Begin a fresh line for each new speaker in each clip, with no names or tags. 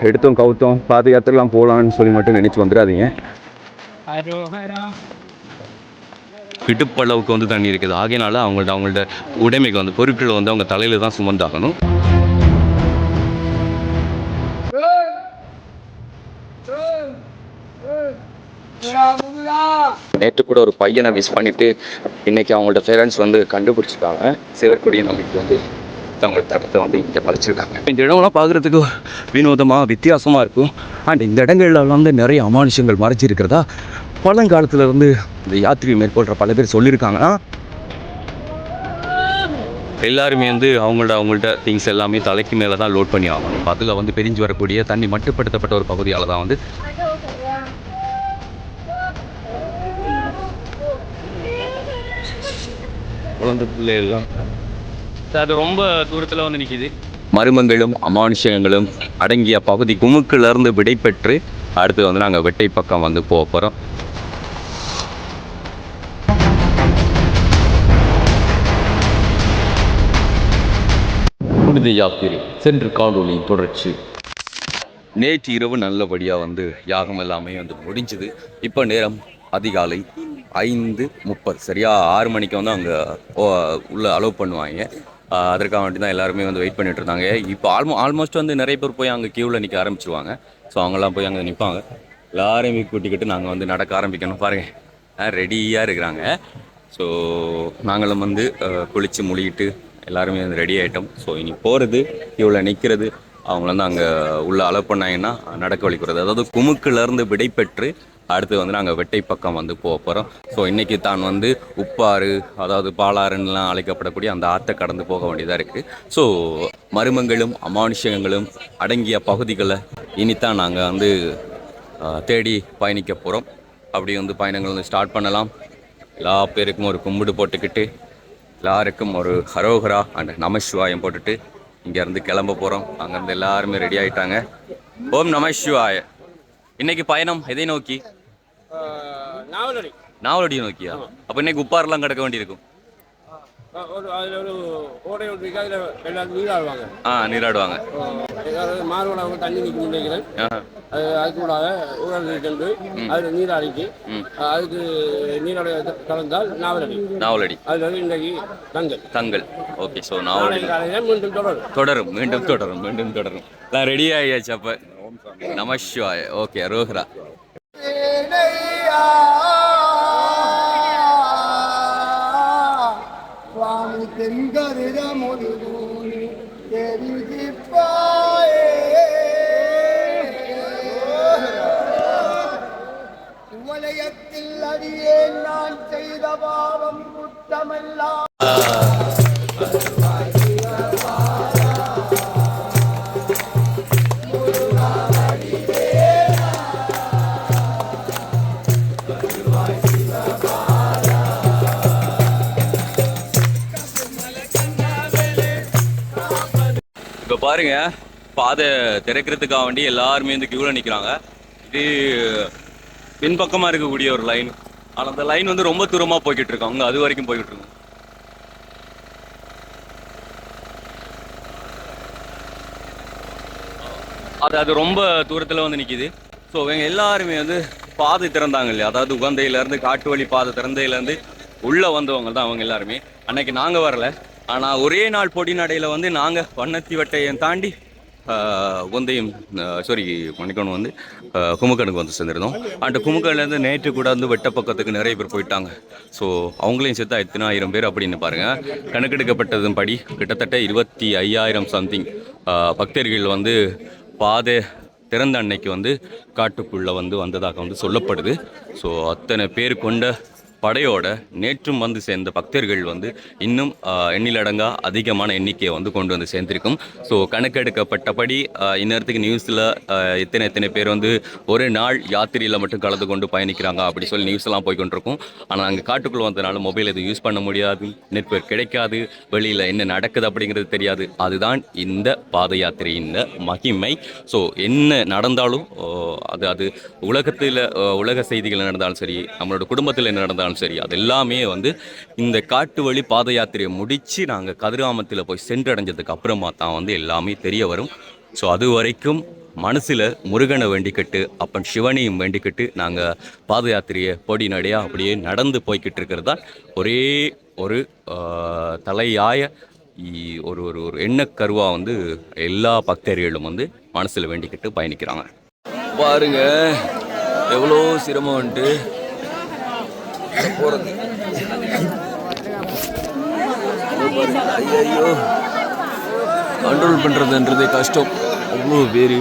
எடுத்தோம் கவுத்தோம் பாதுகாத்துலாம் போகலான்னு சொல்லி மட்டும் நினச்சி வந்துடாதீங்க. இடுப்பளவுக்கு வந்து தண்ணி இருக்குது. ஆகையினால அவங்கள்ட்ட உடைமைக்கு வந்து பொருட்களை வந்து அவங்க தலையில் தான் சுமந்தாகணும். நேற்று கூட ஒரு பையனை மிஸ் பண்ணிட்டு இன்னைக்கு அவங்களோட பேரண்ட்ஸ் வந்து கண்டுபிடிச்சிருக்காங்க. சிவக்குடிய நம்பிக்கை வந்து அவங்க தடத்தை வந்து இங்கே பறிச்சிருக்காங்க. இந்த இடம்லாம் பார்க்குறதுக்கு வினோதமாக வித்தியாசமாக இருக்கும். அண்ட் இந்த இடங்கள்ல வந்து நிறைய அமானுஷங்கள் மறைச்சிருக்கிறதா பழங்காலத்தில் வந்து இந்த யாத்திரை மேற்கொள்கிற பல பேர் சொல்லியிருக்காங்கன்னா, எல்லாருமே வந்து அவங்கள்ட்ட திங்ஸ் எல்லாமே தலைக்கு மேலே தான் லோட் பண்ணி ஆகணும். அதில் வந்து பிரிஞ்சு வரக்கூடிய தண்ணி மட்டுப்படுத்தப்பட்ட ஒரு பகுதியால் தான் வந்து குழந்தை பிள்ளைகள்லாம் அது ரொம்ப தூரத்தில் வந்து நிற்கிது. மர்மங்களும் அமானுஷங்களும் அடங்கிய பகுதி குமுக்கிலிருந்து விடை பெற்று அடுத்து வந்து நாங்கள் வெட்டை பக்கம் வந்து போக போகிறோம். புனித யாத்திரை சென்று காணொளி தொடர்ச்சி. நேற்று இரவு நல்லபடியாக வந்து யாகம் எல்லாமே வந்து முடிஞ்சுது. இப்போ நேரம் அதிகாலை 5:30, சரியா 6 மணிக்கு வந்து அங்கே உள்ள அலோவ் பண்ணுவாங்க. அதற்காக வேண்டி தான் எல்லாருமே வந்து வெயிட் பண்ணிட்டு இருந்தாங்க. இப்போ ஆல்மோஸ்ட் வந்து நிறைய பேர் போய் அங்கே கியூவில் நிற்க ஆரம்பிச்சிருவாங்க. ஸோ அவங்கெல்லாம் போய் அங்கே நிற்பாங்க. எல்லாரையுமே கூட்டிக்கிட்டு நாங்கள் வந்து நடக்க ஆரம்பிக்கணும். பாருங்கள், ரெடியாக இருக்கிறாங்க. ஸோ நாங்களும் வந்து குளித்து முழிக்கிட்டு எல்லாருமே வந்து ரெடி ஆகிட்டோம். ஸோ இனி போகிறது, கியூவில் நிற்கிறது, அவங்கள வந்து அங்கே உள்ளே அலோவ் பண்ணாங்கன்னா நடக்க வலிக்கிறது. அதாவது குமுக்கிலேருந்து விடை பெற்று அடுத்து வந்து நாங்கள் வெட்டை பக்கம் வந்து போக போகிறோம். ஸோ இன்றைக்கி தான் வந்து உப்பாறு, அதாவது பாலாறுன்னெலாம் அழைக்கப்படக்கூடிய அந்த ஆற்றை கடந்து போக வேண்டியதாக இருக்குது. ஸோ மர்மங்களும் அமானுஷங்களும் அடங்கிய பகுதிகளை இனித்தான் நாங்கள் வந்து தேடி பயணிக்க போகிறோம். அப்படி வந்து பயணங்கள் வந்து ஸ்டார்ட் பண்ணலாம். எல்லா பேருக்கும் ஒரு கும்பிடு போட்டுக்கிட்டு, எல்லாருக்கும் ஒரு ஹரோஹரா அண்ட் நமசிவாயம் போட்டுட்டு இங்கேருந்து கிளம்ப போகிறோம். அங்கேருந்து எல்லாருமே ரெடி ஆகிட்டாங்க. ஓம் நமசிவாய. இன்னைக்கு பயணம் எதை நோக்கி? நாவலடி நோக்கியா? அப்போ இன்னைக்கு உப்பாரெல்லாம் கிடக்க வேண்டியிருக்கும். நீராடுவாங்க.
தண்ணி நிற்கும் நினைக்கிறேன். அதுக்கு கூட அதில் நீராடிக்கு அதுக்கு நீராட கலந்தால் நாவலடி. அது வந்து இன்றைக்கு தங்கல். ஓகே. ஸோ நாவலடி மீண்டும் தொடரும். நான் ரெடி ஆகியாச்சு. அப்போ நமசிவாய. ஓகே, அரோஹரா.
உலகத்தில் அடியே நான் செய்த பாவம் குற்றமெல்லாம்
இப்போ பாருங்க, பாதை திறக்கிறதுக்காக வேண்டி எல்லாருமே வந்து கியூவில் நிற்கிறாங்க. இது பின்பக்கமாக இருக்கக்கூடிய ஒரு லைன். ஆனால் அந்த லைன் வந்து ரொம்ப தூரமாக போய்கிட்டு இருக்காங்க. அது வரைக்கும் போய்கிட்டு இருக்கோம். அது ரொம்ப தூரத்தில் வந்து நிற்கிது. ஸோ இவங்க எல்லாருமே வந்து பாதை திறந்தாங்க இல்லையா, அதாவது உகந்தையிலேருந்து காட்டு வழி பாதை திறந்தையிலேருந்து உள்ளே வந்தவங்க தான் அவங்க எல்லாருமே. அன்னைக்கு நாங்கள் வரல, ஆனால் ஒரே நாள் பொடி நடையில் வந்து நாங்கள் வண்ணத்தி வட்டையை தாண்டி உந்தையும் மணிக்கணும் வந்து குமுக்கனுக்கு வந்து சேர்ந்துருந்தோம். அந்த குமுக்கன்லேருந்து நேற்று கூட வந்து வெட்ட பக்கத்துக்கு நிறைய பேர் போயிட்டாங்க. ஸோ அவங்களையும் சேர்த்தா எத்தனை ஆயிரம் பேர் அப்படின்னு பாருங்கள். கணக்கெடுக்கப்பட்டதன் படி கிட்டத்தட்ட 25,000 சம்திங் பக்தர்கள் வந்து பாதை திறந்த அன்னைக்கு வந்து காட்டுக்குள்ளே வந்து வந்ததாக வந்து சொல்லப்படுது. ஸோ அத்தனை பேர் கொண்ட படையோட நேற்றும் வந்து சேர்ந்த பக்தர்கள் வந்து இன்னும் எண்ணிலடங்கா அதிகமான எண்ணிக்கையை வந்து கொண்டு வந்து சேர்ந்திருக்கும். ஸோ கணக்கெடுக்கப்பட்டபடி இந்நேரத்துக்கு நியூஸில் எத்தனை பேர் வந்து ஒரு நாள் யாத்திரையில் மட்டும் கலந்து கொண்டு பயணிக்கிறாங்க அப்படி சொல்லி நியூஸ்லாம் போய்கொண்டிருக்கும். ஆனால் அங்கே காட்டுக்குள்ளே வந்ததுனால மொபைல் எதுவும் யூஸ் பண்ண முடியாது, நெட்வொர்க் கிடைக்காது, வெளியில் என்ன நடக்குது அப்படிங்கிறது தெரியாது. அதுதான் இந்த பாத யாத்திரையின் மகிமை. ஸோ என்ன நடந்தாலும் அது உலகத்தில் உலக செய்திகள் நடந்தாலும் சரி, நம்மளோட குடும்பத்தில் என்ன நடந்தாலும் இருந்தாலும் சரி, அது எல்லாமே வந்து இந்த காட்டு வழி பாத யாத்திரையை முடித்து நாங்கள் கதிராமத்தில் போய் சென்றடைஞ்சதுக்கு அப்புறமா தான் வந்து எல்லாமே தெரிய வரும். ஸோ அது வரைக்கும் மனசில் முருகனை வேண்டிக்கிட்டு அப்பன் சிவனையும் வேண்டிக்கிட்டு நாங்கள் பாத யாத்திரையை பொடி நடையாக அப்படியே நடந்து போய்கிட்டு இருக்கிறது தான் ஒரே ஒரு தலையாய ஒரு ஒரு ஒரு எண்ணக்கருவாக வந்து எல்லா பக்தர்களும் வந்து மனசில் வேண்டிக்கிட்டு பயணிக்கிறாங்க. பாருங்க எவ்வளோ சிரமம் வந்துட்டு போகிறது. ஐயோ கண்ட்ரோல் பண்ணுறதுன்றதே கஷ்டம். அவ்வளோ பேர்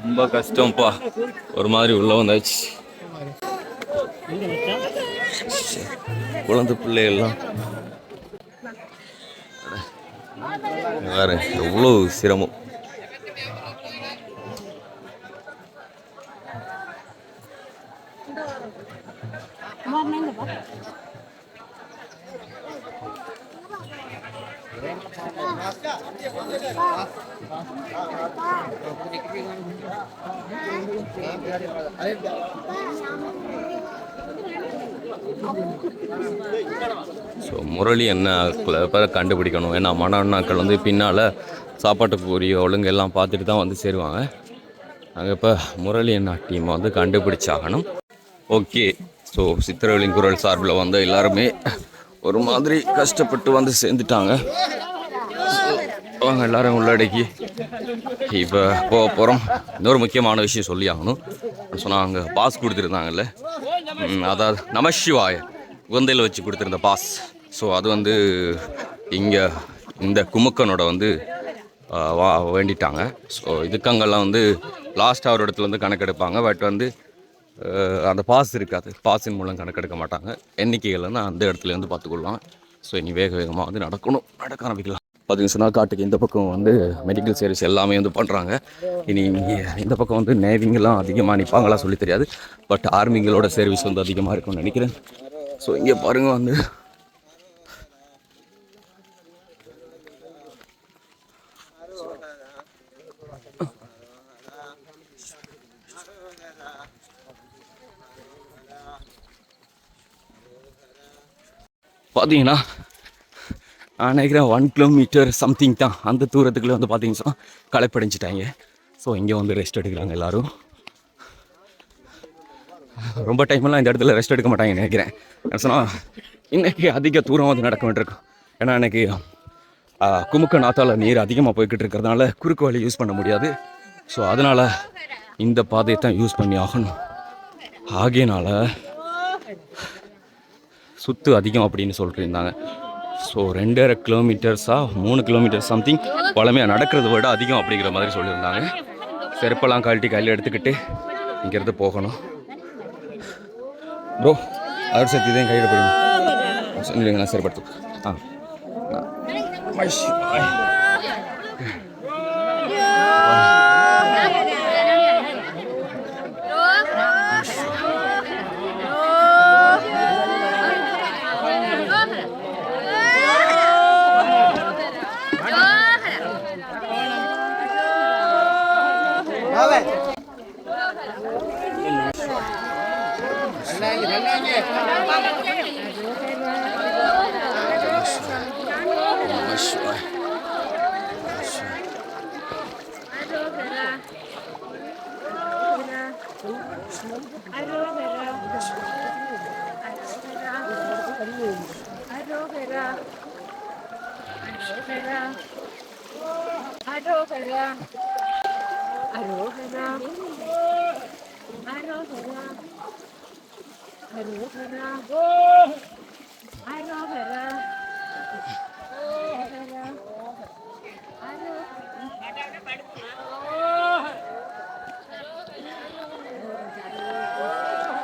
ரொம்ப கஷ்டம்ப்பா. ஒரு மாதிரி உள்ள வந்தாச்சு. குழந்தை பிள்ளைகள்லாம் வேற எவ்வளோ சிரமம். ஸோ முரளி என்ன கண்டுபிடிக்கணும். ஏன்னா மணநாக்கள் வந்து பின்னால் சாப்பாட்டுக்குரிய ஒழுங்கு எல்லாம் பார்த்துட்டு தான் வந்து சேருவாங்க. நாங்கள் இப்போ முரளி என்ன டீமை வந்து கண்டுபிடிச்சாகணும். ஓகே, ஸோ சித்திரவெளிங்குரல் சார்பில் வந்து எல்லாருமே ஒரு மாதிரி கஷ்டப்பட்டு வந்து சேர்ந்துட்டாங்க. அவங்க எல்லாரும் உள்ளடக்கி இப்போ போக போகிறோம். இன்னொரு முக்கியமான விஷயம் சொல்லி ஆகணும். சொன்னால் அங்கே பாஸ் கொடுத்துருந்தாங்கல்ல, அதாவது நமசிவாய உகந்தையில் வச்சு கொடுத்துருந்த பாஸ். ஸோ அது வந்து இங்கே இந்த குமுக்கனோட வந்து வேண்டிட்டாங்க. ஸோ இதுக்கங்கெல்லாம் வந்து லாஸ்ட் அவர் இடத்துல வந்து கணக்கெடுப்பாங்க. பட் வந்து அந்த பாஸ் இருக்காது, பாஸின் மூலம் கணக்கெடுக்க மாட்டாங்க. எண்ணிக்கைகள் வந்து அந்த இடத்துல வந்து பார்த்துக்கொள்ளலாம். ஸோ இனி வேக வேகமாக வந்து நடக்க ஆரம்பிக்கலாம். பார்த்தீங்கன்னு சொன்னால் காட்டுக்கு இந்த பக்கம் வந்து மெடிக்கல் சர்வீஸ் எல்லாமே வந்து பண்ணுறாங்க. இனி இந்த பக்கம் வந்து நேவிங்கெல்லாம் அதிகமாக நிற்பாங்களா சொல்லி தெரியாது. பட் ஆர்மிங்களோட சர்வீஸ் வந்து அதிகமாக இருக்கும்னு நினைக்கிறேன். ஸோ இங்கே பாருங்கள் வந்து பார்த்தீங்கன்னா நான் நினைக்கிறேன் 1 கிலோமீட்டர் சம்திங் தான். அந்த தூரத்துக்குள்ளே வந்து பார்த்தீங்கன்னா சொன்னால் களைப்படைஞ்சிட்டாங்க. ஸோ இங்கே வந்து ரெஸ்ட் எடுக்கிறாங்க எல்லோரும். ரொம்ப டைமெல்லாம் இந்த இடத்துல ரெஸ்ட் எடுக்க மாட்டாங்க நினைக்கிறேன். என்ன சொன்னால் இன்றைக்கி அதிக தூரம் வந்து நடக்க வேண்டியிருக்கும். ஏன்னா இன்றைக்கி குமுக்க நாத்தால நீர் அதிகமாக போய்கிட்டு இருக்கிறதுனால குறுக்கு வழி யூஸ் பண்ண முடியாது. ஸோ அதனால் இந்த பாதையை தான் யூஸ் பண்ணி ஆகணும். ஆகையினால சுற்று அதிகம் அப்படின்னு சொல்லிட்டு இருந்தாங்க. ஸோ 2.5 கிலோமீட்டர்ஸா 3 கிலோமீட்டர் சம்திங் பழமையாக நடக்கிறத விட அதிகம் அப்படிங்கிற மாதிரி சொல்லியிருந்தாங்க. செருப்பெல்லாம் கழட்டி கையில் எடுத்துக்கிட்டு இங்கேருந்து போகணும். ப்ரோ அவர் சக்தி தான் கையில் போடுங்க இல்லைங்களா? சரிப்படுத்து.
Arohara. Arohara. Arohara. Arohara.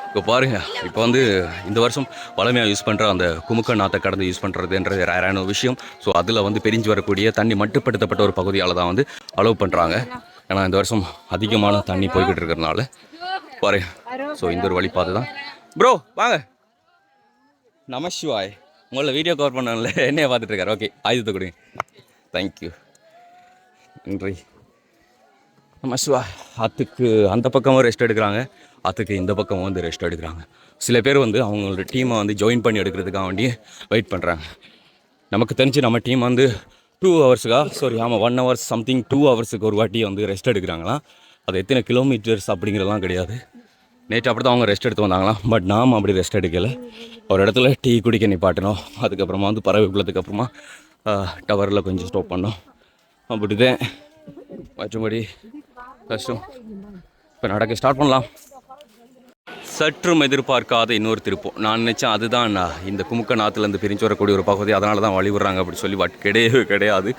இப்போ பாருங்க, இப்போ வந்து இந்த வருஷம் பழமையாக யூஸ் பண்ணுற அந்த குமுக்க நாற்றை கடந்து யூஸ் பண்ணுறதுன்றது ரேரான ஒரு விஷயம். ஸோ அதில் வந்து பிரிஞ்சு வரக்கூடிய தண்ணி மட்டுப்படுத்தப்பட்ட ஒரு பகுதியால் தான் வந்து அலோவ் பண்ணுறாங்க. ஏன்னா இந்த வருஷம் அதிகமான தண்ணி போய்கிட்டு இருக்கிறதுனால பாருங்க. ஸோ இந்த ஒரு வழிபாதை தான். ப்ரோ வாங்க, நமசிவாய். உங்களை வீடியோ கவர் பண்ணல, என்னைய பார்த்துட்டு இருக்காரு. ஓகே, ஆயுதத்தை கொடுங்க. தேங்க்யூ, நன்றி. நமசிவா. ஆற்றுக்கு அந்த பக்கமும் ரெஸ்ட் எடுக்கிறாங்க, ஆற்றுக்கு இந்த பக்கம் வந்து ரெஸ்ட் எடுக்கிறாங்க. சில பேர் வந்து அவங்களோட டீமை வந்து ஜாயின் பண்ணி எடுக்கிறதுக்காக வேண்டி வெயிட் பண்ணுறாங்க. நமக்கு தெரிஞ்சு நம்ம டீம் வந்து 2 ஹவர்ஸுக்கா ஆமாம் 1 ஹவர்ஸ் சம்திங் 2 ஹவர்ஸுக்கு ஒரு வாட்டி வந்து ரெஸ்ட் எடுக்கிறாங்களாம். அது எத்தனை கிலோமீட்டர்ஸ் அப்படிங்கிறதுலாம் கிடையாது. நேற்று அப்படி தான் அவங்க ரெஸ்ட் எடுத்து வந்தாங்களாம். பட் நாம் அப்படி ரெஸ்ட் எடுக்கலை. ஒரு இடத்துல டீ குடிக்க நிப்பாட்டினோம். அதுக்கப்புறமா வந்து பறவை குளத்துக்கு அப்புறமா டவரில் கொஞ்சம் ஸ்டாப் பண்ணோம். அப்படிதான். மற்றபடி கஷ்டம். இப்போ நடக்க ஸ்டார்ட் பண்ணலாம். சற்றும் எதிர்பார்க்காத இன்னொரு திருப்பம். நான் நினச்சேன் அதுதான் இந்த குமுக்க நாற்றுலேருந்து பிரிஞ்சு வரக்கூடிய ஒரு பகுதி, அதனால தான் வழி விடுறாங்க அப்படி சொல்லி. பட் கிடையாது.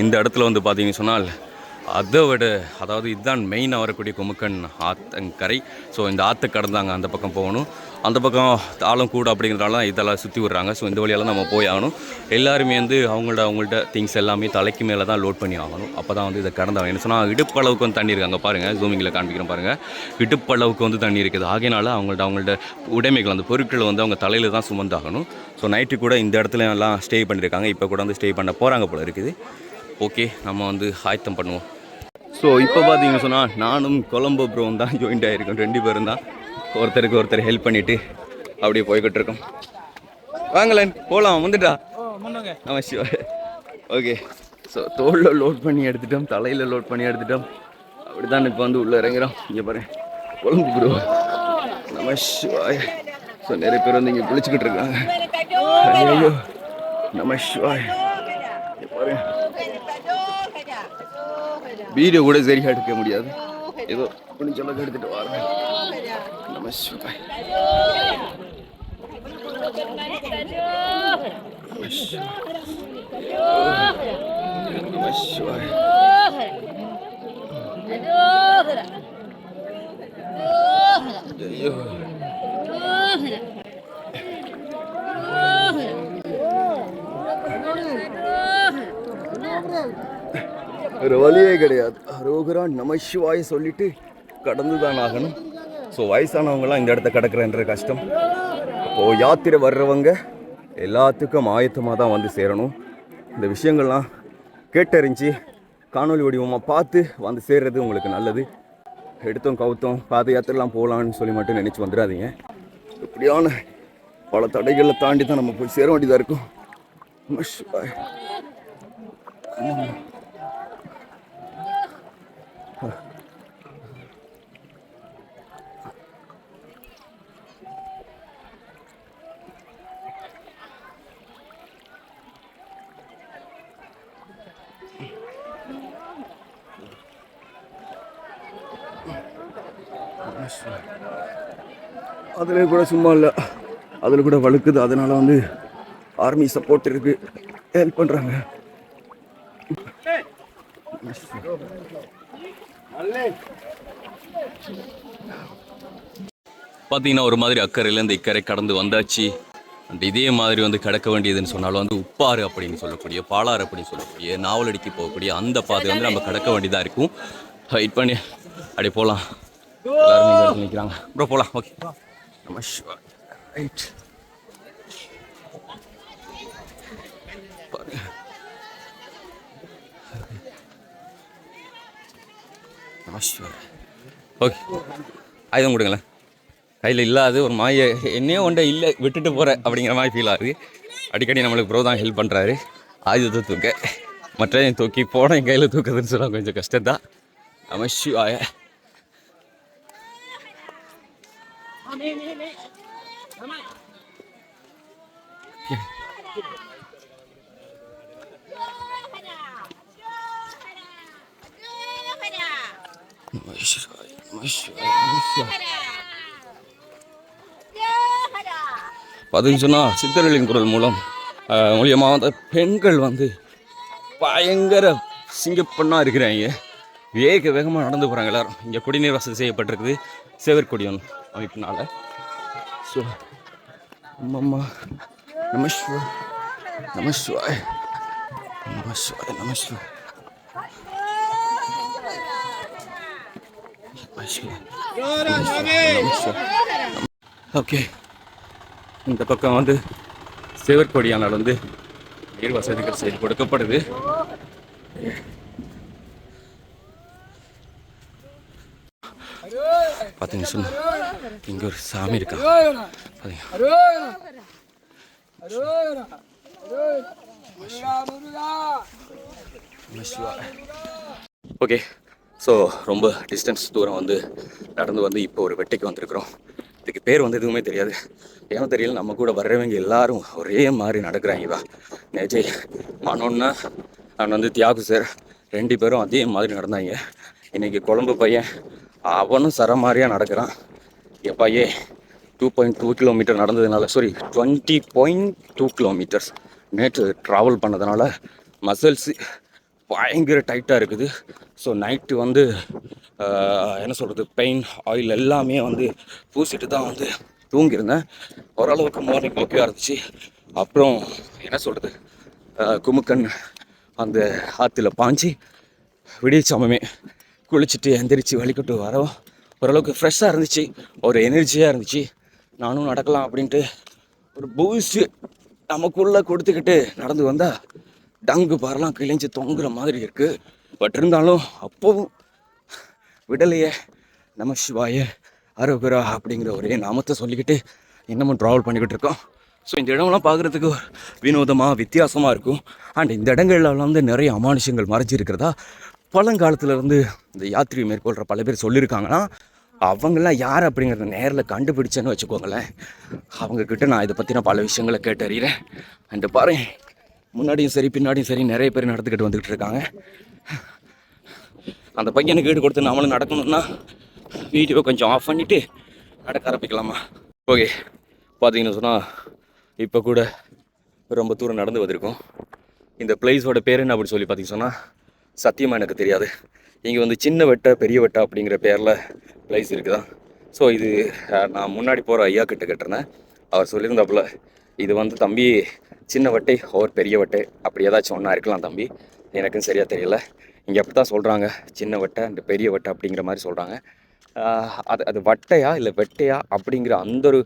இந்த இடத்துல வந்து பார்த்தீங்கன்னு சொன்னால் அதை விட, அதாவது இதுதான் மெயினாக வரக்கூடிய குமுக்கன் ஆத்தங்கரை. ஸோ இந்த ஆற்றை கடந்தாங்க அந்த பக்கம் போகணும். அந்த பக்கம் ஆழம் கூட அப்படிங்கிறதால தான் இதெல்லாம் சுற்றி விடுறாங்க. ஸோ இந்த வழியால் நம்ம போய் ஆகணும். எல்லாருமே வந்து அவங்கள்ட்ட திங்ஸ் எல்லாமே தலைக்கு மேலே தான் லோட் பண்ணி ஆகணும். அப்போ தான் வந்து இதை கடந்தாங்க. என்ன சொன்னால் இடுப்பு அளவுக்கு வந்து தண்ணி இருக்குது. அங்கே பாருங்கள், ஜூமிங்கில் காண்பிக்கிறேன் பாருங்கள். இடுப்பு அளவுக்கு வந்து தண்ணி இருக்குது. ஆகையினால அவங்கள்ட்ட உடைமைகள், அந்த பொருட்கள் வந்து அவங்க தலையில் தான் சுமந்தாகணும். ஸோ நைட்டு கூட இந்த இடத்துல எல்லாம் ஸ்டே பண்ணியிருக்காங்க. இப்போ கூட வந்து ஸ்டே பண்ண போகிறாங்க போல இருக்குது. ஓகே, நம்ம வந்து ஆயத்தம் பண்ணுவோம். ஸோ இப்போ பார்த்தீங்கன்னு சொன்னால் நானும் கொலம்போ ப்ரோவும் தான் ஜாயின்ட் ஆகிருக்கோம். 2 பேரும் தான் ஒருத்தருக்கு ஒருத்தர் ஹெல்ப் பண்ணிவிட்டு அப்படியே போய்கிட்டு இருக்கோம். வாங்கலேன் போகலாம், வந்துட்டா நமசிவா. ஓகே, ஸோ தோளில் லோட் பண்ணி எடுத்துட்டோம், தலையில் லோட் பண்ணி எடுத்துட்டோம். அப்படி தான் இப்போ வந்து உள்ளே இறங்குறோம். இங்கே பாரு, கொலம்போ ப்ரோ நமசிவாய். ஸோ நிறைய பேர் வந்து இங்கே குளிச்சுக்கிட்டு இருக்காங்க. ஐயோ நமசிவாய். பாரு, வீடியோ கூட சரியாக எடுக்க முடியாது. ஏதோ கொஞ்சம் அளவுக்கு எடுத்துகிட்டு வரேன். நமசிவாய். நமசிவாய். ஐயோ வேறு வழியே கிடையாது. அரோகரா நமசிவாய் சொல்லிட்டு கடந்து தான் ஆகணும். ஸோ வயசானவங்களாம் இந்த இடத்த கடக்கிறன்ற கஷ்டம். அப்போது யாத்திரை வர்றவங்க எல்லாத்துக்கும் ஆயத்தமாக தான் வந்து சேரணும். இந்த விஷயங்கள்லாம் கேட்டறிஞ்சு காணொலி வடிவமாக பார்த்து வந்து சேர்றது உங்களுக்கு நல்லது. எடுத்தோம் கவுத்தோம் பாத யாத்திரைலாம் போகலான்னு சொல்லி மட்டும் நினச்சி வந்துடாதீங்க. இப்படியான பல தடைகளை தாண்டி தான் நம்ம போய் சேர வேண்டியதாக இருக்கும். நமசிவாய். அதில் கூட சும்மா இல்லை, அதில் கூட வழுக்குது. அதனால வந்து ஆர்மி சப்போர்ட் இருக்கு, ஹெல்ப் பண்ணுறாங்க. பார்த்தீங்கன்னா ஒரு மாதிரி அக்கறையிலேருந்து இக்கரை கடந்து வந்தாச்சு. அண்ட் இதே மாதிரி வந்து கிடக்க வேண்டியதுன்னு சொன்னாலும் வந்து உப்பாறு அப்படின்னு சொல்லக்கூடிய, பாலாறு அப்படின்னு சொல்லக்கூடிய, நாவலடிக்கு போகக்கூடிய அந்த பாதை வந்து நம்ம கிடக்க வேண்டியதாக இருக்கும். வெயிட் பண்ணி அப்படி போகலாம். எல்லாரும் நிற்கிறாங்க. ப்ரோ போகலாம். ஓகே, நமசிவாய். ரைட், நமசிவாய். ஓகே, ஆயுதம் கொடுங்களேன். கையில் இல்லாது ஒரு மாய என்னையோ ஒன்றை இல்லை விட்டுட்டு போகிற அப்படிங்கிற மாதிரி ஃபீல் ஆகுது. அடிக்கடி நம்மளுக்கு ப்ரோ தான் ஹெல்ப் பண்ணுறாரு. ஆயுதத்தை தூக்க, மற்றையும் தூக்கி போன என் கையில் தூக்குறதுன்னு சொன்னால் கொஞ்சம் கஷ்டம்தான். நமசிவாய. பார்த்தீங்கன்னு சொன்னால் சித்தர்களின் குரல் மூலியமாக வந்து பெண்கள் வந்து பயங்கர சிங்கப்பெண்ணாக இருக்கிறாங்க. வேக வேகமாக நடந்து போகிறாங்க எல்லாரும். இங்கே குடிநீர் வசதி செய்யப்பட்டிருக்குது சேவற்கொடியன் அமைப்பினால. ஸோ அம்மம்மா நமஸ்வாய் நமஸ்வாய் நமஸ்வாய் நமஸ்வாய். ஓகே, இந்த பக்கம் வந்து சேவற்கொடியானால் வந்து நீர் வசதிகள் செய்து கொடுக்கப்படுது. பார்த்தீங்கன்னு சொன்னா இங்கே ஒரு சாமி இருக்கா. ஓகே, ஸோ ரொம்ப டிஸ்டன்ஸ் தூரம் வந்து நடந்து வந்து இப்போ ஒரு வெட்டைக்கு வந்திருக்கிறோம். இதுக்கு பேர் வந்து எதுவுமே தெரியாது, ஏன்னா தெரியல. நம்ம கூட வர்றவங்க எல்லாரும் ஒரே மாதிரி நடக்கிறாங்கவா. நேஜே மனோன்னா நான் வந்து தியாகு சார் 2 பேரும் அதே மாதிரி நடந்தாங்க. இன்றைக்கி கொழம்பு பையன் அவனும் சர மாதிரியாக நடக்கிறான். என் பையன் 2.2 கிலோமீட்டர் நடந்ததுனால 20.2 கிலோமீட்டர்ஸ் நேற்று ட்ராவல் பண்ணதுனால மசில்ஸு பயங்கர டைட்டாக இருக்குது. ஸோ நைட்டு வந்து என்ன சொல்கிறது, பெயின் ஆயில் எல்லாமே வந்து பூசிட்டு தான் வந்து தூங்கியிருந்தேன். ஓரளவுக்கு மார்னிங் ஓகேவாக இருந்துச்சு. அப்புறம் என்ன சொல்கிறது, குமுக்கன் அந்த ஆற்றுல பாஞ்சு விடிய சமமே குளிச்சுட்டு எந்திரிச்சு வலிக்கட்டு வரோம். ஓரளவுக்கு ஃப்ரெஷ்ஷாக இருந்துச்சு, ஒரு எனர்ஜியாக இருந்துச்சு. நானும் நடக்கலாம் அப்படின்ட்டு ஒரு பூஸ்ட்டு நமக்குள்ளே கொடுத்துக்கிட்டு நடந்து வந்தால் டங்கு பாரெலாம் கிழிஞ்சு தொங்குற மாதிரி இருக்குது. பட் இருந்தாலும் அப்போவும் விடலையே. நம சிவாய அரோகரா அப்படிங்கிற ஒரே நாமத்தை சொல்லிக்கிட்டு இன்னமும் ட்ராவல் பண்ணிக்கிட்டு இருக்கோம். ஸோ இந்த இடம்லாம் பார்க்குறதுக்கு வினோதமாக வித்தியாசமாக இருக்கும். அண்ட் இந்த இடங்கள்லாம் வந்து நிறைய அமானுஷங்கள் மறைஞ்சிருக்கிறதா பழங்காலத்துலேருந்து இந்த யாத்திரை மேற்கொள்கிற பல பேர் சொல்லியிருக்காங்கன்னா, அவங்களாம் யார் அப்படிங்கிறத நேரில் கண்டுபிடிச்சேன்னு வச்சுக்கோங்களேன். அவங்கக்கிட்ட நான் இதை பற்றின பல விஷயங்களை கேட்டறிகிறேன். அண்டு பாரு, முன்னாடியும் சரி பின்னாடியும் சரி நிறைய பேர் நடந்துக்கிட்டு வந்துக்கிட்டு இருக்காங்க. அந்த பையனுக்கு ஈடு கொடுத்து நம்மளும் நடக்கணும்னா வீடியோ கொஞ்சம் ஆஃப் பண்ணிவிட்டு நடக்க ஆரம்பிக்கலாமா? ஓகே, பார்த்தீங்கன்னு சொன்னால் இப்போ கூட ரொம்ப தூரம் நடந்து வந்திருக்கோம். இந்த பிளேஸோட பேர் என்ன அப்படி சொல்லி பார்த்தீங்கன்னு சொன்னால் சத்தியமாக எனக்கு தெரியாது. இங்கே வந்து சின்ன வெட்ட பெரிய வெட்ட அப்படிங்கிற பேரில் பிளேஸ் இருக்குதா. ஸோ இது நான் முன்னாடி போகிற ஐயா கிட்ட கேட்டிருந்தேன். அவர் சொல்லியிருந்தாப்புல இது வந்து தம்பி சின்ன வட்டை ஒரு பெரிய வட்டை அப்படி ஏதாச்சும் ஒன்றா இருக்கலாம் தம்பி, எனக்கும் சரியாக தெரியல. இங்கே அப்படி தான் சொல்கிறாங்க, சின்ன வட்டை அந்த பெரிய வட்டை அப்படிங்கிற மாதிரி சொல்கிறாங்க. அது வட்டையா இல்லை வெட்டையா அப்படிங்கிற அந்த ஒரு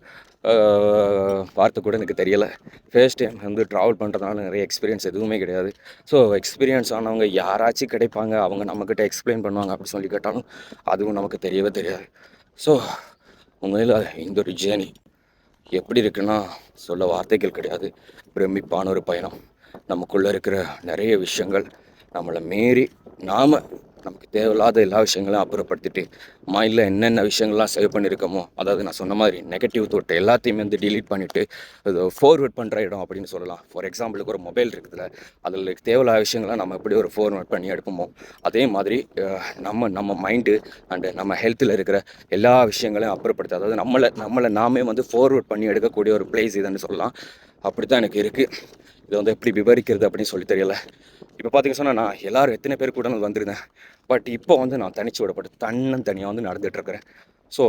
வார்த்தை கூட எனக்கு தெரியலை. ஃபர்ஸ்ட் டைம் வந்து ட்ராவல் பண்ணுறதுனால நிறைய எக்ஸ்பீரியன்ஸ் எதுவுமே கிடையாது. ஸோ எக்ஸ்பீரியன்ஸ் ஆனவங்க யாராச்சும் கிடைப்பாங்க, அவங்க நம்மக்கிட்ட எக்ஸ்பிளைன் பண்ணுவாங்க அப்படி சொல்லி கேட்டாலும் அதுவும் நமக்கு தெரியவே தெரியாது. ஸோ உண்மையில் இந்த ஒரு ஜேர்னி எப்படி இருக்குன்னா சொல்ல வார்த்தைகள் கிடையாது. பிரமிப்பான ஒரு பயணம். நமக்குள்ளே இருக்கிற நிறைய விஷயங்கள் நம்மளை மீறி நமக்கு தேவையில்லாத எல்லா விஷயங்களையும் அப்புறப்படுத்திட்டு மைண்டில் என்னென்ன விஷயங்கள்லாம் சேவ் பண்ணியிருக்கோமோ, அதாவது நான் சொன்ன மாதிரி நெகட்டிவ் தோட்டை எல்லாத்தையுமே வந்து டிலீட் பண்ணிவிட்டு அது ஃபார்வேர்ட் பண்ணுற இடம் அப்படின்னு சொல்லலாம். ஃபார் எக்ஸாம்பிளுக்கு ஒரு மொபைல் இருக்குதுல்ல, அதில் தேவையில்லாத விஷயங்கள்லாம் நம்ம எப்படி ஒரு ஃபார்வேர்ட் பண்ணி எடுப்போமோ, அதே மாதிரி நம்ம மைண்டு அண்டு நம்ம ஹெல்த்தில் இருக்கிற எல்லா விஷயங்களையும் அப்புறப்படுத்த, அதாவது நம்மளை நாமே வந்து ஃபார்வேர்ட் பண்ணி எடுக்கக்கூடிய ஒரு பிளேஸ் இதுன்னு சொல்லலாம். அப்படி தான் எனக்கு இருக்குது. இதை வந்து எப்படி விவரிக்கிறது அப்படின்னு சொல்லி தெரியலை. இப்போ பார்த்தீங்க சொன்னால் நான் எல்லோரும் எத்தனை பேர் கூட நான் வந்திருந்தேன். பட் இப்போ வந்து நான் தனிச்சு விடப்பட்டு தனியாக வந்து நடந்துகிட்ருக்கிறேன். ஸோ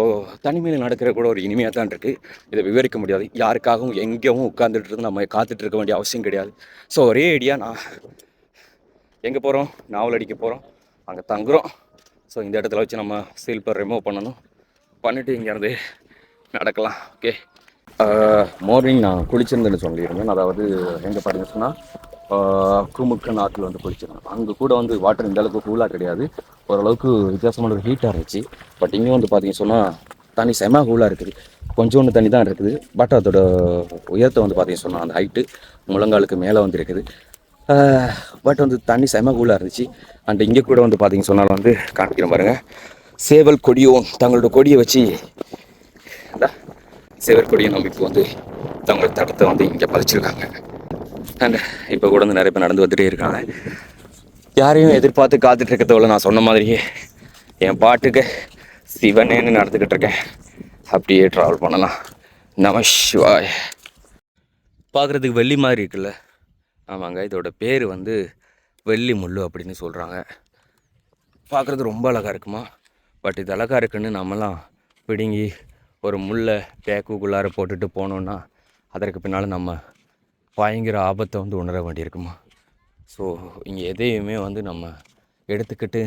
தனிமையில் நடக்கிற கூட ஒரு இனிமையாக தான் இருக்குது. இதை விவரிக்க முடியாது. யாருக்காகவும் எங்கேயும் உட்காந்துட்டு நம்ம காத்துட்டு இருக்க வேண்டிய அவசியம் கிடையாது. ஸோ ஒரே ஐடியா, நான் எங்கே போகிறோம், நாவலடிக்கு போகிறோம், அங்கே தங்குறோம். ஸோ இந்த இடத்துல வச்சு நம்ம சீல்பர் ரிமூவ் பண்ணிவிட்டு இங்கேருந்து நடக்கலாம். ஓகே, மார்னிங் நான் குளிச்சிருந்தேன்னு சொல்லியிருந்தேன். அதாவது எங்கே பார்த்தீங்கன்னு சொன்னால் குமுக்கன் ஆற்றில் வந்து குளிச்சிருந்தேன். அங்கே கூட வந்து வாட்டர் இந்த அளவுக்கு கூலாக கிடையாது, ஓரளவுக்கு வித்தியாசமான ஒரு ஹீட்டாக இருந்துச்சு. பட் இங்கே வந்து பார்த்தீங்க சொன்னால் தண்ணி செம கூலாக இருக்குது. கொஞ்சோண்டு தண்ணி தான் இருக்குது. பட் அதோட உயரத்தை வந்து பார்த்தீங்க சொன்னால் அந்த ஹைட்டு முழங்காலுக்கு மேலே வந்து இருக்குது. பட் வந்து தண்ணி செம கூலாக இருந்துச்சு. அண்ட் இங்கே கூட வந்து பார்த்தீங்க சொன்னால் வந்து காமிக்கிறேன் பாருங்கள், சேவல் கொடியும் தங்களோட கொடியை வச்சு சேவல் கொடியும் அமைப்பு வந்து தங்களோட தடத்தை வந்து இங்கே பதிச்சிருக்காங்க. அண்ட் இப்போ கூட வந்து நிறைய பேர் நடந்து வந்துகிட்டே இருக்காங்க. யாரையும் எதிர்பார்த்து காத்துட்டு இருக்கிறதோட நான் சொன்ன மாதிரியே என் பாட்டுக்கு சிவனேன்னு நடந்துக்கிட்டு இருக்கேன். அப்படியே ட்ராவல் பண்ணலாம். நம சிவாய். பார்க்குறதுக்கு வெள்ளி மாதிரி இருக்குல்ல? ஆமாங்க, இதோட பேர் வந்து வெள்ளி முள் அப்படின்னு சொல்கிறாங்க. பார்க்குறது ரொம்ப அழகாக இருக்குமா? பட் இது அழகாக இருக்குன்னு நம்மலாம் பிடுங்கி ஒரு முள்ளை பேக்குக்குள்ளார போட்டுட்டு போனோன்னா அதற்கு பின்னால் நம்ம பயங்கர ஆபத்தை வந்து உணர வேண்டியிருக்குமா? ஸோ இங்கே எதையுமே வந்து நம்ம எடுத்துக்கிட்டு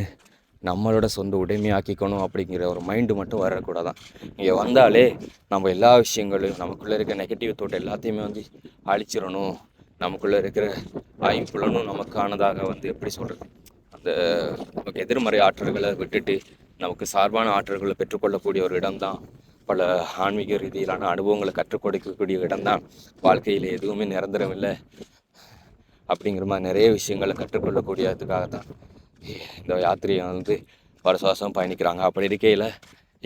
நம்மளோட சொந்த உடைமையாக்கிக்கணும் அப்படிங்கிற ஒரு மைண்டு மட்டும் வரக்கூடாதான். இங்கே வந்தாலே நம்ம எல்லா விஷயங்களும் நமக்குள்ளே இருக்க நெகட்டிவ் தோட்டம் எல்லாத்தையுமே வந்து அழிச்சிடணும். நமக்குள்ளே இருக்கிற ஐம்புலனும் நமக்கானதாக வந்து எப்படி சொல்கிறது, அந்த நமக்கு எதிர்மறை ஆற்றல்களை விட்டுட்டு நமக்கு சார்பான ஆற்றல்களை பெற்றுக்கொள்ளக்கூடிய ஒரு இடம்தான். பல ஆன்மீக ரீதியிலான அனுபவங்களை கற்றுக் கொடுக்கக்கூடிய இடம்தான். வாழ்க்கையில் எதுவுமே நிரந்தரம் இல்லை அப்படிங்கிற மாதிரி நிறைய விஷயங்களை கற்றுக்கொள்ளக்கூடியதுக்காக தான் இந்த யாத்திரையை வந்து வருஷம் பயணிக்கிறாங்க. அப்படி இருக்கையில்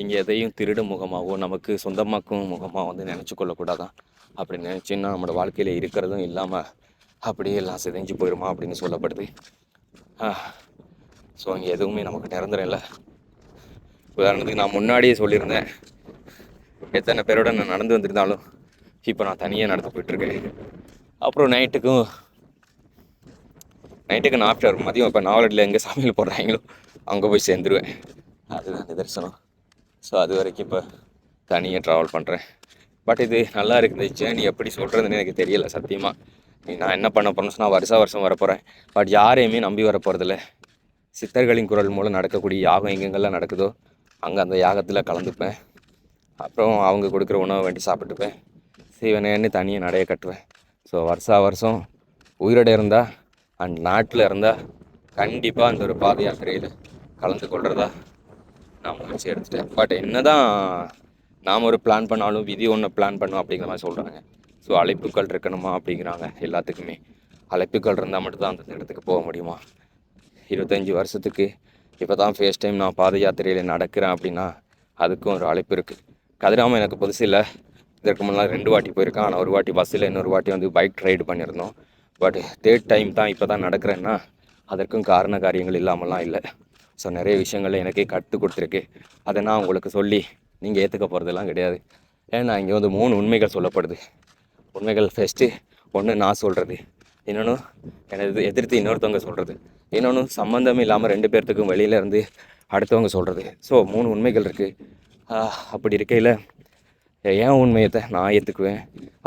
இங்கே எதையும் திருடு முகமாகவோ நமக்கு சொந்தமாக்கும் முகமாக வந்து நினச்சி கொள்ளக்கூடாதான். அப்படி நினச்சின்னா நம்மளோட வாழ்க்கையில் இருக்கிறதும் இல்லாமல் அப்படியே எல்லாம் சிதைஞ்சு போயிடுமா அப்படின்னு சொல்லப்படுது. ஸோ இங்கே எதுவுமே நமக்கு நிரந்தரம் இல்லை. உதாரணத்துக்கு நான் முன்னாடியே சொல்லியிருந்தேன், எத்தனை பேரோட நான் நடந்து வந்திருந்தாலும் இப்போ நான் தனியாக நடந்து போயிட்டுருக்கேன். அப்புறம் நைட்டுக்கு நான் ஆஃப்டர் மதியம் இப்போ நாவலடியில் எங்கே சமையல் போடுறாங்களோ அங்கே போய் சேர்ந்துருவேன். அதுதான் நிதர்சனம். ஸோ அது வரைக்கும் இப்போ தனியாக ட்ராவல் பண்ணுறேன். பட் இது நல்லா இருக்குது. ஜேர்னி எப்படி சொல்கிறதுன்னு எனக்கு தெரியலை சத்தியமாக. நான் என்ன பண்ண போகிறேன்னு சொன்னால் வருஷம் வரப்போகிறேன். பட் யாரையுமே நம்பி வரப்போகிறதில்ல. சித்தர்களின் குரல் மூலம் நடக்கக்கூடிய யாகம் எங்கெங்கெல்லாம் நடக்குதோ அங்கே அந்த யாகத்தில் கலந்துப்பேன். அப்புறம் அவங்க கொடுக்குற உணவை வேண்டி சாப்பிட்டுப்பேன். சிவனேன்னு தனியாக நடைய கட்டுவேன். ஸோ வருஷம் உயிரோடு இருந்தால் அண்ட் நாட்டில் இருந்தால் கண்டிப்பாக அந்த ஒரு பாத யாத்திரையில் கலந்து கொள்கிறதா நான் முயற்சி எடுத்துட்டேன். பட் என்ன தான் நாம் ஒரு பிளான் பண்ணாலும் விதி ஒன்று பிளான் பண்ணோம் அப்படிங்கிற மாதிரி சொல்கிறாங்க. ஸோ அழைப்புகள் இருக்கணுமா அப்படிங்கிறாங்க. எல்லாத்துக்குமே அழைப்புகள் இருந்தால் மட்டும்தான் அந்த இடத்துக்கு போக முடியுமா? 25 வருஷத்துக்கு இப்போ தான் ஃபர்ஸ்ட் டைம் நான் பாத யாத்திரையில் நடக்கிறேன் அப்படின்னா அதுக்கும் ஒரு அழைப்பு இருக்குது. கதிராமல் எனக்கு புதுசு இல்லை. இதற்கு முன்னால் 2 வாட்டி போயிருக்கேன். ஆனால் ஒரு வாட்டி பஸ்ஸில், இன்னொரு வாட்டி வந்து பைக் ரைடு பண்ணியிருந்தோம். பட் 3rd டைம் தான் இப்போ தான் நடக்கிறேன்னா அதற்கும் காரண காரியங்கள் இல்லாமலாம் இல்லை. ஸோ நிறைய விஷயங்களை எனக்கே கற்றுக் கொடுத்துருக்கு. அதை நான் உங்களுக்கு சொல்லி நீங்கள் ஏற்றுக்க போகிறதெல்லாம் கிடையாது. ஏன்னா இங்கே வந்து 3 உண்மைகள் சொல்லப்படுது. உண்மைகள் ஃபஸ்ட்டு, ஒன்று நான் சொல்கிறது, இன்னொன்று எனது எதிர்த்து இன்னொருத்தவங்க சொல்கிறது, இன்னொன்று சம்மந்தமே இல்லாமல் 2 பேர்த்துக்கும் வெளியிலேருந்து அடுத்தவங்க சொல்கிறது. ஸோ 3 உண்மைகள் இருக்குது. அப்படி இருக்கையில் ஏன் உண்மையத்தை நான் ஏற்றுக்குவேன்.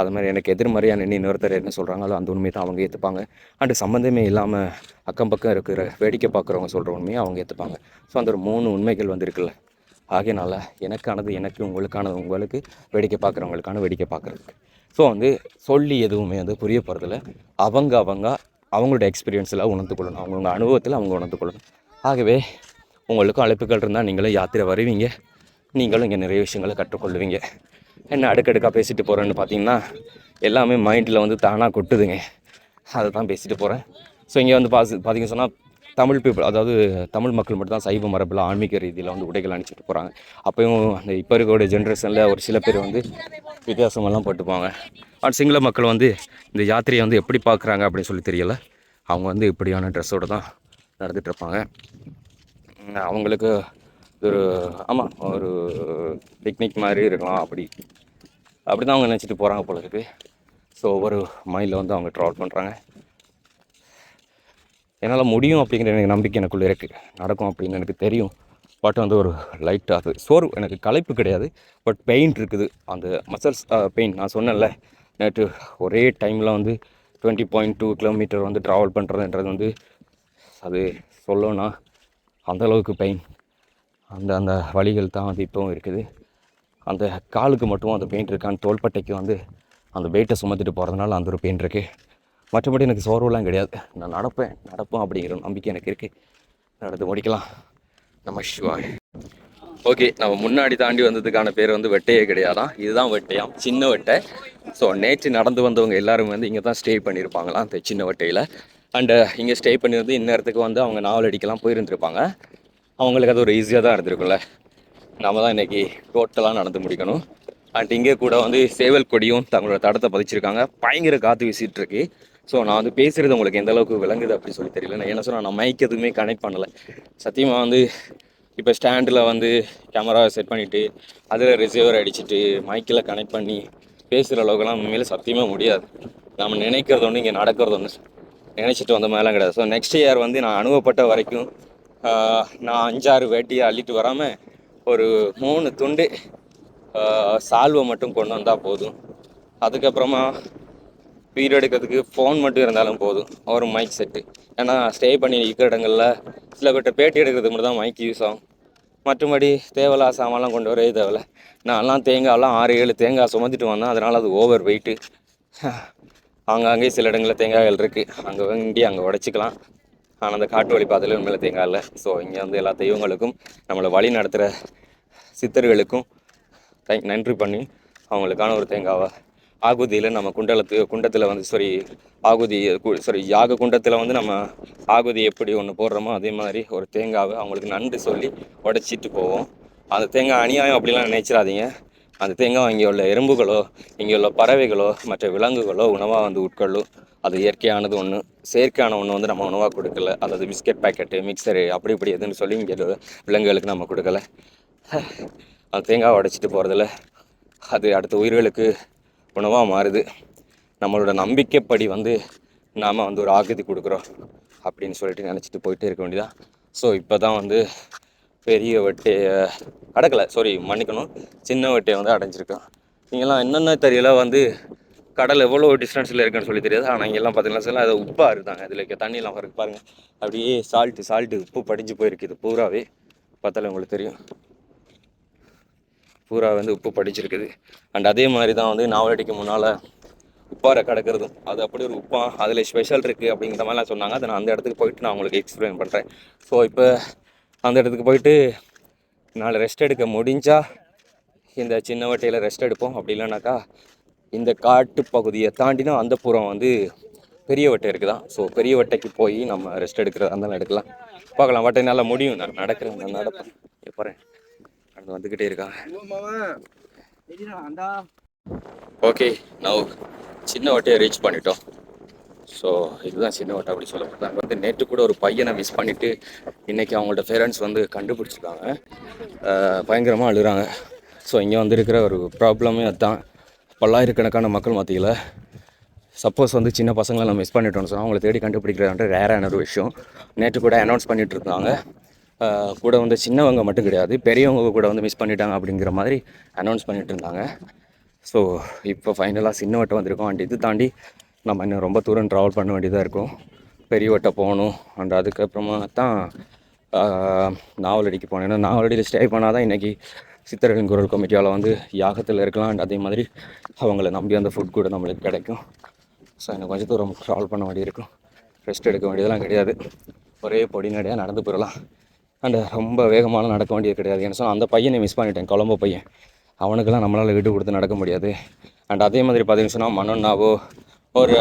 அது மாதிரி எனக்கு எதிர்மறையாக இன்னொருத்தர் என்ன சொல்கிறாங்களோ அந்த உண்மையை தான் அவங்க ஏற்றுப்பாங்க. அண்டு சம்மந்தமே இல்லாமல் அக்கம் பக்கம் இருக்கிற வேடிக்கை பார்க்குறவங்க சொல்கிற உண்மையை அவங்க ஏற்றுப்பாங்க. ஸோ அந்த ஒரு 3 உண்மைகள் வந்து இருக்குல்ல, ஆகையினால எனக்கானது எனக்கு, உங்களுக்கானது உங்களுக்கு, வேடிக்கை பார்க்குறவங்களுக்கான வேடிக்கை பார்க்குறதுக்கு. ஸோ வந்து சொல்லி எதுவுமே வந்து புரிய போகிறதில்ல. அவங்களோட எக்ஸ்பீரியன்ஸில் உணர்ந்து கொள்ளணும். அவங்கவுங்க அனுபவத்தில் அவங்க உணர்ந்து கொள்ளணும். ஆகவே உங்களுக்கும் அழைப்புகள் இருந்தால் நீங்களும் யாத்திரை வருவீங்க. நீங்களும் இங்கே நிறைய விஷயங்களை கற்றுக்கொள்வீங்க. என்ன அடுக்கடுக்காக பேசிட்டு போகிறேன்னு பார்த்தீங்கன்னா எல்லாமே மைண்டில் வந்து தானாக கொட்டுதுங்க. அதை தான் பேசிட்டு போகிறேன். ஸோ இங்கே வந்து பார்த்தீங்க சொன்னால் தமிழ் பீப்புள், அதாவது தமிழ் மக்கள் மட்டும் தான் சைவ மரபில் ஆன்மீக ரீதியில் வந்து உடைகள் அணிச்சிட்டு போகிறாங்க. அப்போயும் அந்த இப்போ இருக்கக்கூடிய ஜென்ரேஷனில் ஒரு சில பேர் வந்து வித்தியாசமெல்லாம் போட்டுப்பாங்க. ஆனால் சிங்கள மக்கள் வந்து இந்த யாத்திரையை வந்து எப்படி பார்க்குறாங்க அப்படின்னு சொல்லி தெரியலை. அவங்க வந்து இப்படியான ட்ரெஸ்ஸோடு தான் நடந்துகிட்ருப்பாங்க. அவங்களுக்கு ஒரு ஒரு பிக்னிக் மாதிரி இருக்கலாம். அப்படி தான் அவங்க நினச்சிட்டு போகிறாங்க போல இருக்குது. ஸோ ஒவ்வொரு மைண்டில் வந்து அவங்க ட்ராவல் பண்ணுறாங்க. என்னால் முடியும் அப்படிங்கிற எனக்கு நம்பிக்கை எனக்குள்ளே இருக்குது. நடக்கும் அப்படின்னு எனக்கு தெரியும். பட் வந்து ஒரு லைட்டாக அது சோர்வு, எனக்கு களைப்பு கிடையாது, பட் பெயின் இருக்குது. அந்த மசில்ஸ் பெயின். நான் சொன்னேன்ல நேற்று ஒரே டைமில் வந்து 20.2 கிலோமீட்டர் வந்து ட்ராவல் பண்ணுறதுன்றது வந்து அது சொல்லணும்னா அந்தளவுக்கு பெயின். அந்த வலிகள் தான் வந்து இப்போவும் இருக்குது. அந்த காலுக்கு மட்டும் அந்த பெயின் இருக்குது. அந்த தோள்பட்டைக்கு வந்து அந்த வெயிட்டை சுமத்திட்டு போகிறதுனால அந்த ஒரு பெயின் இருக்குது. மற்றபடி எனக்கு சோர்வெல்லாம் கிடையாது. நான் நடப்பேன் அப்படிங்கிற நம்பிக்கை எனக்கு இருக்குது. நடந்து முடிக்கலாம். நம்ம சிவாய். ஓகே, நம்ம முன்னாடி தாண்டி வந்ததுக்கான பேர் வந்து வெட்டையே கிடையாதான். இதுதான் வெட்டையாம், சின்ன வெட்டை. ஸோ நேற்று நடந்து வந்தவங்க எல்லாரும் வந்து இங்கே தான் ஸ்டே பண்ணியிருப்பாங்களாம், அந்த சின்ன வெட்டையில். அண்டு இங்கே ஸ்டே பண்ணியிருந்து இந்நேரத்துக்கு வந்து அவங்க நாவலடிக்கெல்லாம் போயிருந்துருப்பாங்க. அவங்களுக்கு அது ஒரு ஈஸியாக தான் இருந்திருக்கும்ல. நம்ம தான் இன்றைக்கி டோட்டலாக நடந்து முடிக்கணும். அண்ட் இங்கே கூட வந்து சேவல் கொடியும் தங்களோட தடத்தை பதிச்சிருக்காங்க. பயங்கர காற்று வீசிகிட்ருக்கு. ஸோ நான் வந்து பேசுகிறது உங்களுக்கு எந்த அளவுக்கு விளங்குது அப்படி சொல்லி தெரியல. நான் என்ன சொன்னால் நான் மைக் எதுவுமே கனெக்ட் பண்ணலை. சத்தியமாக வந்து இப்போ ஸ்டாண்டில் வந்து கேமரா செட் பண்ணிவிட்டு அதில் ரிசீவர் அடிச்சுட்டு மைக்கில் கனெக்ட் பண்ணி பேசுகிற அளவுக்குலாம் உண்மையில சத்தியமாக முடியாது. நம்ம நினைக்கிறது ஒன்று, இங்கே நடக்கிறது ஒன்று. நினச்சிட்டு வந்த மாதிரிலாம் கிடையாது. ஸோ நெக்ஸ்ட் இயர் வந்து நான் அனுபவப்பட்ட வரைக்கும் நான் 5-6 வேட்டியை அள்ளிட்டு வராமல் ஒரு 3 துண்டு சால்வை மட்டும் கொண்டு வந்தால் போதும். அதுக்கப்புறமா வீடியோ எடுக்கிறதுக்கு ஃபோன் மட்டும் இருந்தாலும் போதும், ஒரு மைக் செட்டு. ஏன்னா ஸ்டே பண்ணி இருக்கிற இடங்களில் சில பேர்கிட்ட பேட்டி எடுக்கிறதுக்கு மட்டும் தான் மைக் யூஸ் ஆகும். மற்றபடி தேவையில்லா சாமான்லாம் கொண்டு வரவே தேவையில்ல. நான்லாம் தேங்காயெல்லாம் 6-7 தேங்காய் சுமந்துட்டு வந்தேன். அதனால் அது ஓவர் வெயிட்டு. அங்கங்கே சில இடங்களில் தேங்காய்கள் இருக்குது, அங்கே வண்டி அங்கே உடச்சிக்கலாம். ஆனால் அந்த காட்டு வழி பாதையில் உண்மையில தேங்காய் இல்லை. ஸோ இங்கே வந்து எல்லா தெய்வங்களுக்கும் நம்மளை வழி நடத்துகிற சித்தர்களுக்கும் நன்றி பண்ணி அவங்களுக்கான ஒரு தேங்காவை ஆகுதியில் நம்ம குண்டத்தில் வந்து யாக குண்டத்தில் வந்து நம்ம ஆகுதி எப்படி ஒன்று போடுறோமோ அதே மாதிரி ஒரு தேங்காவை அவங்களுக்கு நன்றி சொல்லி உடைச்சிட்டு போவோம். அந்த தேங்காய் அநியாயம் அப்படிலாம் நினைச்சிடாதீங்க. அந்த தேங்காய் இங்கே உள்ள எறும்புகளோ இங்கே உள்ள பறவைகளோ மற்ற விலங்குகளோ உணவாக வந்து உட்கொள்ளும். அது இயற்கையானது ஒன்று, செயற்கையான ஒன்று வந்து நம்ம உணவாக கொடுக்கல. அதாவது பிஸ்கெட் பேக்கெட்டு, மிக்சரு அப்படி இப்படி எதுன்னு சொல்லி இங்கே விலங்குகளுக்கு நம்ம கொடுக்கல. அந்த தேங்காவை உடைச்சிட்டு போகிறதில்ல, அது அடுத்த உயிர்களுக்கு உணவாக மாறுது. நம்மளோட நம்பிக்கைப்படி வந்து நாம் வந்து ஒரு ஆகுதி கொடுக்குறோம் அப்படின்னு சொல்லிட்டு நினச்சிட்டு போயிட்டே இருக்க வேண்டியதான். ஸோ இப்போ தான் வந்து பெரிய வட்டையை மன்னிக்கணும், சின்ன வட்டையை வந்து அடைஞ்சிருக்கோம். நீங்கள்லாம் என்னென்ன தெரியல, வந்து கடல் எவ்வளோ டிஸ்டன்ஸில் இருக்குன்னு சொல்லி தெரியாது. ஆனால் இங்கெல்லாம் பார்த்தீங்கன்னா சில அது உப்பாக இருக்குதாங்க. இதில் இருக்க தண்ணியெலாம் இருக்கு பாருங்கள், அப்படியே சால்ட்டு உப்பு படிஞ்சு போயிருக்கு. இது பூராவே பார்த்தாலே உங்களுக்கு தெரியும், பூரா வந்து உப்பு படிச்சிருக்குது. அண்ட் அதே மாதிரி தான் வந்து நாவலடிக்கு முன்னால் உப்பாரை கிடக்கிறதும், அது அப்படி ஒரு உப்பா, அதில் ஸ்பெஷல் இருக்குது அப்படிங்கிற மாதிரிலாம் சொன்னாங்க. அதை நான் அந்த இடத்துக்கு போயிட்டு நான் உங்களுக்கு எக்ஸ்பிளைன் பண்ணுறேன். ஸோ இப்போ அந்த இடத்துக்கு போயிட்டு நாளை ரெஸ்ட் எடுக்க முடிஞ்சால் இந்த சின்ன வட்டையில் ரெஸ்ட் எடுப்போம். அப்படி இல்லைனாக்கா இந்த காட்டு பகுதியை தாண்டினா அந்த புறம் வந்து பெரிய வட்டை இருக்குதான். ஸோ பெரிய வட்டைக்கு போய் நம்ம ரெஸ்ட் எடுக்கிறதா இருந்தாலும் எடுக்கலாம், பார்க்கலாம். வட்டை நல்லா முடியும், நான் நடக்கிறேன், நான் நடப்பேன். எப்பறேன் அது வந்துக்கிட்டே இருக்காங்க. ஓகே, நான் சின்ன வட்டையை ரீச் பண்ணிட்டோம். ஸோ இதுதான் சின்ன வட்டை அப்படி சொல்லப்படுது. அங்கே வந்து நேற்று கூட ஒரு பையனை மிஸ் பண்ணிவிட்டு இன்றைக்கி அவங்கள்ட்ட பேரண்ட்ஸ் வந்து கண்டுபிடிச்சிருக்காங்க. பயங்கரமாக அழுகிறாங்க. ஸோ இங்கே வந்திருக்கிற ஒரு ப்ராப்ளமே அதுதான். பல்லாயிரக்கணக்கான மக்கள் மத்தியில் சப்போஸ் வந்து சின்ன பசங்களை நம்ம மிஸ் பண்ணிட்டோம்னு சொன்னால் அவங்கள தேடி கண்டுபிடிக்கிறதுன்ற ரேரான ஒரு விஷயம். நேற்று கூட அனௌன்ஸ் பண்ணிகிட்டு இருந்தாங்க. கூட வந்து சின்னவங்க மட்டும் கிடையாது, பெரியவங்க கூட வந்து மிஸ் பண்ணிட்டாங்க அப்படிங்கிற மாதிரி அனௌன்ஸ் பண்ணிகிட்டு இருந்தாங்க. ஸோ இப்போ ஃபைனலாக சின்ன வட்டம் வந்திருக்கோம். அண்ட் இது தாண்டி நம்ம இன்னும் ரொம்ப தூரம் ட்ராவல் பண்ண வேண்டியதாக இருக்கும். பெரிய வட்டம் போகணும். அண்ட் அதுக்கப்புறமா தான் நாவலடிக்கு போனேன். ஏன்னா நாவலடியில் ஸ்டே பண்ணால் தான் இன்றைக்கி சித்தர்களின் குரல் கமிட்டியால் வந்து யாகத்தில் இருக்கலாம். அண்ட் அதே மாதிரி அவங்கள நம்பி அந்த ஃபுட் கூட நம்மளுக்கு கிடைக்கும். ஸோ எனக்கு கொஞ்சம் தூரம் ட்ராவல் பண்ண வேண்டியிருக்கும். ரெஸ்ட் எடுக்க வேண்டியதெல்லாம் கிடையாது, ஒரே பொடிநடையாக நடந்து போயிடலாம். அண்ட் ரொம்ப வேகமாக நடக்க வேண்டியது கிடையாது. ஏன்னா சொன்னால் அந்த பையனை மிஸ் பண்ணிட்டேன், கொழம்பு பையன். அவனுக்கெல்லாம் நம்மளால் விட்டு கொடுத்து நடக்க முடியாது. அண்ட் அதே மாதிரி பார்த்தீங்கன்னு சொன்னால் மன்னன்னாவோ ஒரு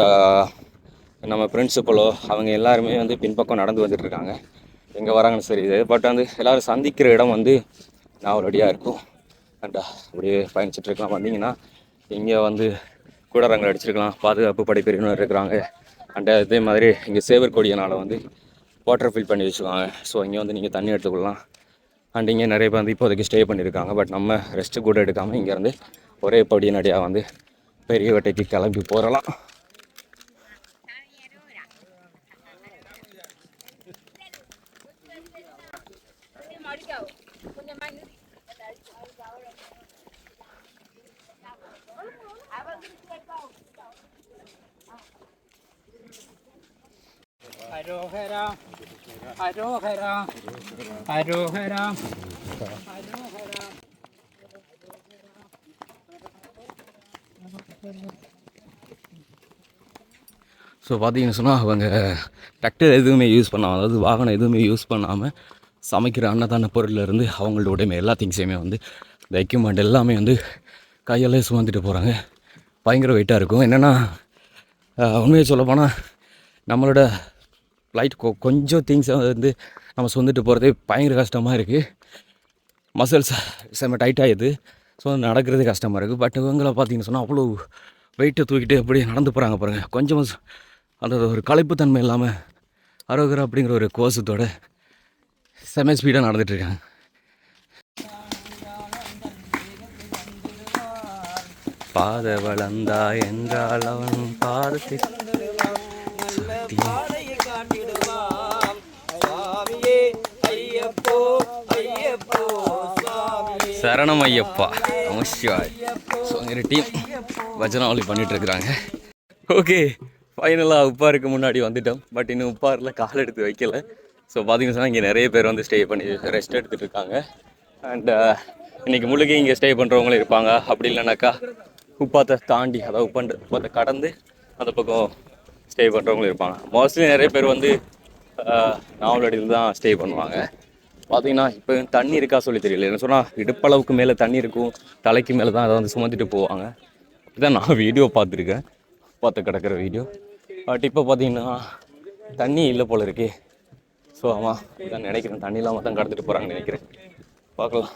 நம்ம பிரின்சிபலோ அவங்க எல்லாருமே வந்து பின்பக்கம் நடந்து வந்துட்டுருக்காங்க. எங்கே வராங்கன்னு சரி இது, பட் வந்து எல்லோரும் சந்திக்கிற இடம் வந்து நாவலடியாக இருக்கும். அண்ட் அப்படியே பயணிச்சிட்ருக்கலாம். வந்தீங்கன்னா இங்கே வந்து கூடாரங்கள் அடிச்சிருக்கலாம், பாதுகாப்பு படைப்பிரிவினர் இருக்கிறாங்க. அண்ட் அதே மாதிரி இங்கே சேவர் கொடியனால் வந்து வாட்டர் ஃபில் பண்ணி வச்சுருவாங்க. ஸோ இங்கே வந்து நீங்கள் தண்ணி எடுத்துக்கலாம். அண்ட் இங்கே நிறைய பேர் வந்து இப்போதைக்கு ஸ்டே பண்ணியிருக்காங்க. பட் நம்ம ரெஸ்ட்டு கூட எடுக்காமல் இங்கேருந்து ஒரே படிநடையாக வந்து பெரிய வட்டைக்கு கிளம்பி போகலாம்.
Arohera, Arohera, Arohera, Arohera.
So பார்த்தீங்கன்னு சொன்னால் அவங்க டிராக்டர் எதுவுமே யூஸ் பண்ணாமல், அதாவது வாகனம் எதுவுமே யூஸ் பண்ணாமல் சமைக்கிற அன்னதான பொருள்லேருந்து அவங்களோட உடைமை எல்லா திங்ஸையுமே வந்து இந்த எக்யூப்மெண்ட் எல்லாமே வந்து கையாலே சுமந்துட்டு போகிறாங்க. பயங்கர வெயிட்டாக இருக்கும். என்னென்னா உண்மையை சொல்லப்போனால் நம்மளோட லைட் கொஞ்சம் திங்ஸை வந்து நம்ம சுமந்துட்டு போகிறதே பயங்கர கஷ்டமாக இருக்குது. மசில்ஸ் செம்ம டைட்டாகிடுது. ஸோ நடக்கிறதே கஷ்டமாக இருக்குது. பட் இவங்களை பார்த்தீங்கன்னு சொன்னால் அவ்வளோ வெயிட்டை தூக்கிட்டு அப்படியே நடந்து போகிறாங்க பாருங்கள். கொஞ்சம் அந்த ஒரு களைப்புத்தன்மை இல்லாமல் அரோகரா அப்படிங்கிற ஒரு கோஷத்தோட செம ஸ்பீடாக நடந்துகிட்ருக்காங்க. பாத வளர்ந்தா என்றால் அவன் பாதத்தை சரணம் ஐயப்பா நமஸ்கார். ஸோ எங்கள் டீம் பஜனாவளி பண்ணிட்டு இருக்கிறாங்க. ஓகே, ஃபைனலாக உப்பாருக்கு முன்னாடி வந்துட்டோம். பட் இன்னும் உப்பாரில் கால் எடுத்து வைக்கல. ஸோ பார்த்தீங்கன்னா சொன்னால் இங்கே நிறைய பேர் வந்து ஸ்டே பண்ணி ரெஸ்ட் எடுத்துகிட்டு இருக்காங்க. அண்ட் இன்றைக்கி முழுக்க இங்கே ஸ்டே பண்ணுறவங்களும் இருப்பாங்க. அப்படி இல்லைனாக்கா உப்பாத்தை தாண்டி, அதாவது உப்பாத்தை கடந்து அந்த பக்கம் ஸ்டே பண்ணுறவங்களும் இருப்பாங்க. மோஸ்ட்லி நிறைய பேர் வந்து நாவலடியில் தான் ஸ்டே பண்ணுவாங்க. பார்த்தீங்கன்னா இப்போ தண்ணி இருக்கா சொல்லி தெரியல. என்ன சொன்னால் இடுப்பளவுக்கு மேலே தண்ணி இருக்கும், தலைக்கு மேலே தான் அதை வந்து சுமந்துட்டு போவாங்க. இதுதான் நான் வீடியோ பார்த்துருக்கேன், பார்த்து கிடக்கிற வீடியோ. பட் இப்போ பார்த்தீங்கன்னா தண்ணி இல்லை போல இருக்கே. ஸோ ஆமாம், இதான் நினைக்கிறேன், தண்ணி இல்லாமல் தான் கடத்திட்டு போகிறாங்கன்னு நினைக்கிறேன். பார்க்கலாம்.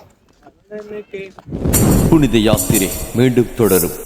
புனித யாத்திரை மீண்டும் தொடரும்.